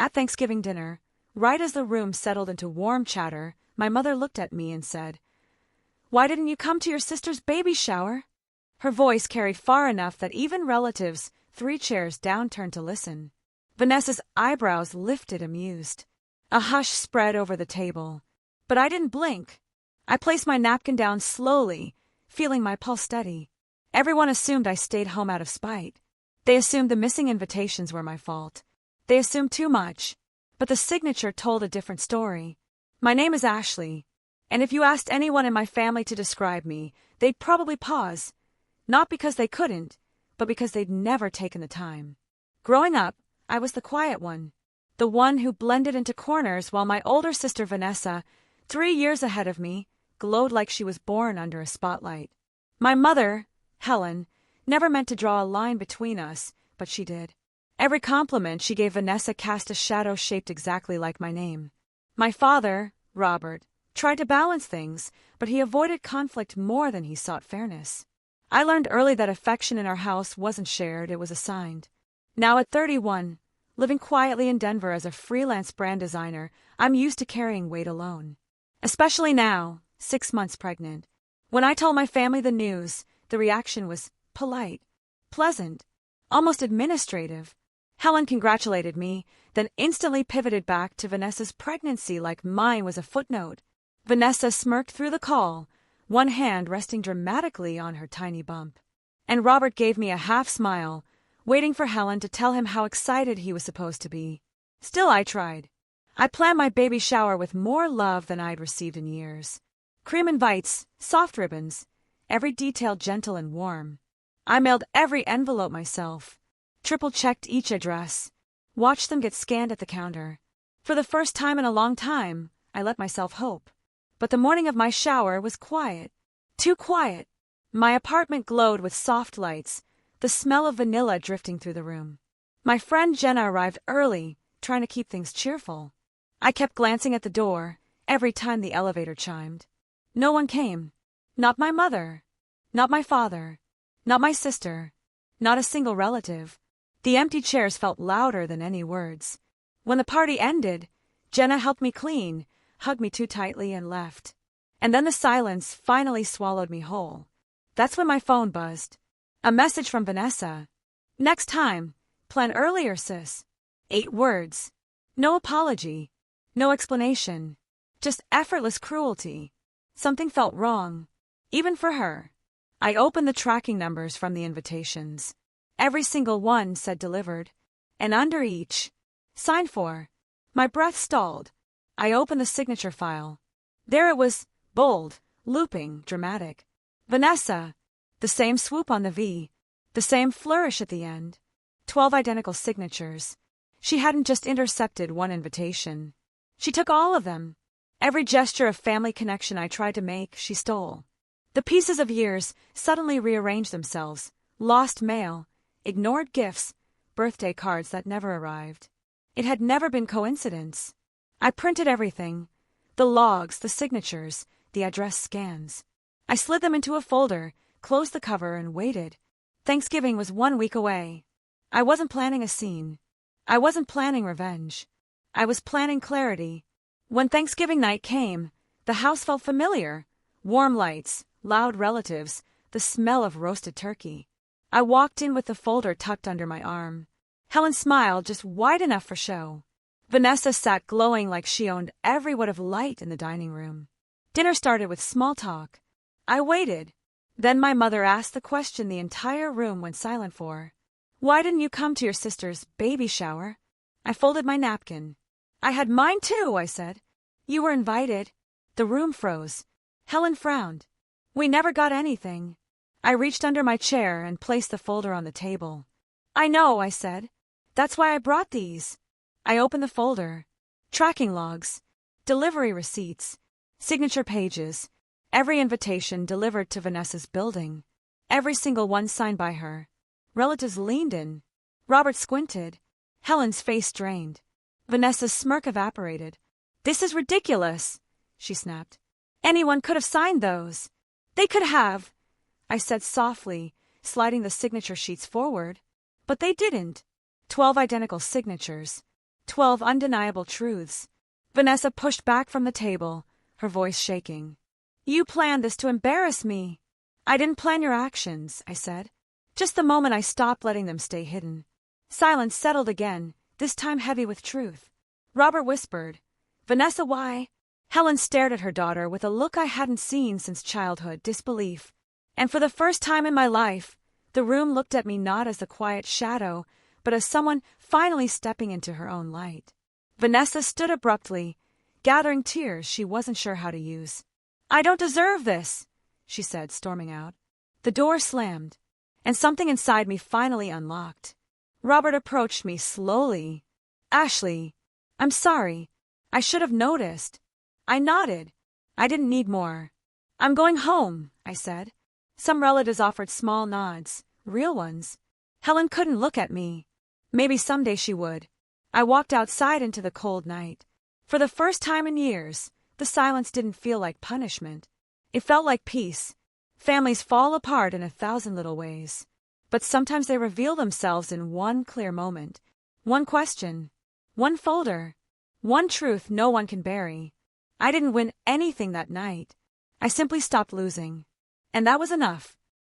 At Thanksgiving dinner, right as the room settled into warm chatter, my mother looked at me and said, "Why didn't you come to your sister's baby shower?" Her voice carried far enough that even relatives 3 chairs down turned to listen. Vanessa's eyebrows lifted, amused. A hush spread over the table. But I didn't blink. I placed my napkin down slowly, feeling my pulse steady. Everyone assumed I stayed home out of spite. They assumed the missing invitations were my fault. They assumed too much. But the signature told a different story. My name is Ashley, and if you asked anyone in my family to describe me, they'd probably pause. Not because they couldn't, but because they'd never taken the time. Growing up, I was the quiet one. The one who blended into corners while my older sister Vanessa, 3 years ahead of me, glowed like she was born under a spotlight. My mother, Helen, never meant to draw a line between us, but she did. Every compliment she gave Vanessa cast a shadow shaped exactly like my name. My father, Robert, tried to balance things, but he avoided conflict more than he sought fairness. I learned early that affection in our house wasn't shared, it was assigned. Now at 31, living quietly in Denver as a freelance brand designer, I'm used to carrying weight alone. Especially now, 6 months pregnant. When I told my family the news, the reaction was polite, pleasant, almost administrative. Helen congratulated me, then instantly pivoted back to Vanessa's pregnancy like mine was a footnote. Vanessa smirked through the call, one hand resting dramatically on her tiny bump. And Robert gave me a half smile, waiting for Helen to tell him how excited he was supposed to be. Still I tried. I planned my baby shower with more love than I'd received in years. Cream invites, soft ribbons, every detail gentle and warm. I mailed every envelope myself, triple-checked each address, watched them get scanned at the counter. For the first time in a long time, I let myself hope. But the morning of my shower was quiet. Too quiet. My apartment glowed with soft lights, the smell of vanilla drifting through the room. My friend Jenna arrived early, trying to keep things cheerful. I kept glancing at the door every time the elevator chimed. No one came. Not my mother. Not my father. Not my sister. Not a single relative. The empty chairs felt louder than any words. When the party ended, Jenna helped me clean, hugged me too tightly, and left. And then the silence finally swallowed me whole. That's when my phone buzzed. A message from Vanessa. "Next time, plan earlier, sis." 8 words. No apology. No explanation. Just effortless cruelty. Something felt wrong. Even for her. I opened the tracking numbers from the invitations. Every single one said delivered. And under each, signed for. My breath stalled. I opened the signature file. There it was, bold, looping, dramatic. Vanessa. The same swoop on the V. The same flourish at the end. 12 identical signatures. She hadn't just intercepted one invitation. She took all of them. Every gesture of family connection I tried to make, she stole. The pieces of years suddenly rearranged themselves. Lost mail. Ignored gifts. Birthday cards that never arrived. It had never been coincidence. I printed everything. The logs, the signatures, the address scans. I slid them into a folder, closed the cover, and waited. Thanksgiving was 1 week away. I wasn't planning a scene. I wasn't planning revenge. I was planning clarity. When Thanksgiving night came, the house felt familiar. Warm lights, loud relatives, the smell of roasted turkey. I walked in with the folder tucked under my arm. Helen smiled just wide enough for show. Vanessa sat glowing like she owned every watt of light in the dining room. Dinner started with small talk. I waited. Then my mother asked the question the entire room went silent for. "Why didn't you come to your sister's baby shower?" I folded my napkin. "I had mine too," I said. "You were invited." The room froze. Helen frowned. "We never got anything." I reached under my chair and placed the folder on the table. "I know," I said. "That's why I brought these." I opened the folder. Tracking logs. Delivery receipts. Signature pages. Every invitation delivered to Vanessa's building. Every single one signed by her. Relatives leaned in. Robert squinted. Helen's face drained. Vanessa's smirk evaporated. "This is ridiculous," she snapped. "Anyone could have signed those." "They could have," I said softly, sliding the signature sheets forward. But they didn't. 12 identical signatures. 12 undeniable truths. Vanessa pushed back from the table, her voice shaking. You planned this to embarrass me. I didn't plan your actions, I said. Just the moment I stopped letting them stay hidden. Silence settled again, this time heavy with truth. Robert whispered, Vanessa, why? Helen stared at her daughter with a look I hadn't seen since childhood, disbelief. And for the first time in my life, the room looked at me not as a quiet shadow, but as someone finally stepping into her own light. Vanessa stood abruptly, gathering tears she wasn't sure how to use. I don't deserve this, she said, storming out. The door slammed, and something inside me finally unlocked. Robert approached me slowly. Ashley, I'm sorry. I should have noticed. I nodded. I didn't need more. I'm going home, I said. Some relatives offered small nods, real ones. Helen couldn't look at me. Maybe someday she would. I walked outside into the cold night. For the first time in years, the silence didn't feel like punishment. It felt like peace. Families fall apart in 1,000 little ways. But sometimes they reveal themselves in one clear moment. One question. One folder. One truth no one can bury. I didn't win anything that night. I simply stopped losing. And that was enough.